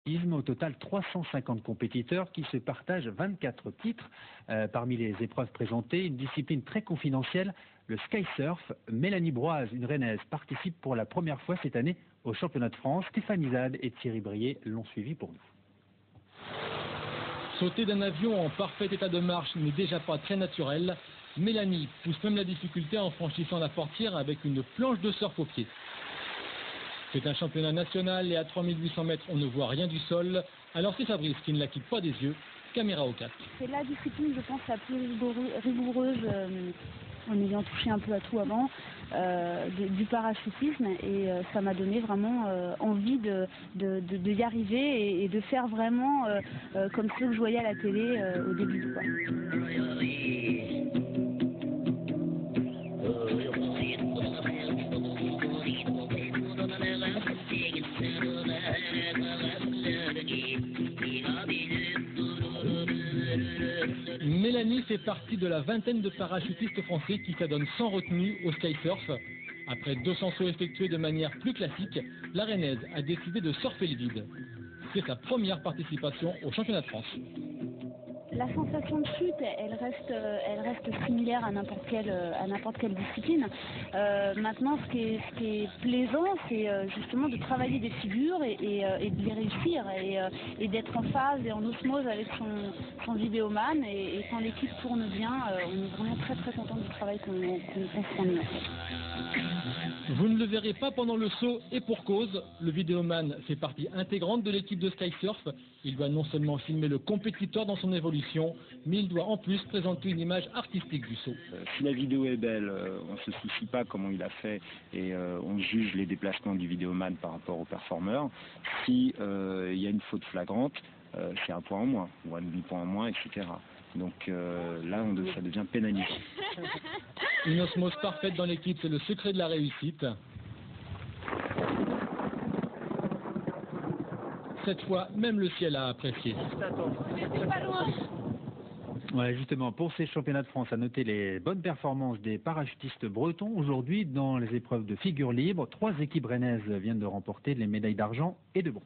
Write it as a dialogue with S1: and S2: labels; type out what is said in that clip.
S1: Au total, 350 compétiteurs qui se partagent 24 titres. Parmi les épreuves présentées, une discipline très confidentielle, le skysurf. Mélanie Broise, une rennaise, participe pour la première fois cette année au championnat de France. Stéphanie Zade et Thierry Brier l'ont suivi pour nous.
S2: Sauter d'un avion en parfait état de marche n'est déjà pas très naturel. Mélanie pousse même la difficulté en franchissant la portière avec une planche de surf au pied. C'est un championnat national et à 3800 mètres, on ne voit rien du sol. Alors c'est Fabrice qui ne la quitte pas des yeux, caméra au casque.
S3: C'est la discipline, je pense, la plus rigoureuse, en ayant touché un peu à tout avant, du parachutisme. Et ça m'a donné vraiment envie de y arriver et de faire vraiment comme ceux que je voyais à la télé au début.
S2: Mélanie fait partie de la vingtaine de parachutistes français qui s'adonnent sans retenue au skysurf. Après 200 sauts effectués de manière plus classique, la rennaise a décidé de surfer le vide. C'est sa première participation au championnat de France.
S3: La sensation de chute, elle reste similaire à n'importe quelle discipline. Maintenant, ce qui est plaisant, c'est justement de travailler des figures et de les réussir et d'être en phase et en osmose avec son vidéoman. Et quand l'équipe tourne bien, on est vraiment très très content du travail qu'on fournit.
S2: Vous ne le verrez pas pendant le saut et pour cause, le vidéoman fait partie intégrante de l'équipe de skysurf. Il doit non seulement filmer le compétiteur dans son évolution, mais il doit en plus présenter une image artistique du saut.
S4: Si la vidéo est belle, on ne se soucie pas comment il a fait et on juge les déplacements du vidéoman par rapport au performeur. Si il y a une faute flagrante, c'est un point en moins, ou un demi-point en moins, etc. Donc là, ça devient pénalisant.
S2: Une osmose parfaite dans l'équipe, c'est le secret de la réussite. Cette fois, même le ciel a apprécié.
S1: Ouais, justement, pour ces championnats de France, à noter les bonnes performances des parachutistes bretons. Aujourd'hui, dans les épreuves de figure libre, 3 équipes rennaises viennent de remporter les médailles d'argent et de bronze.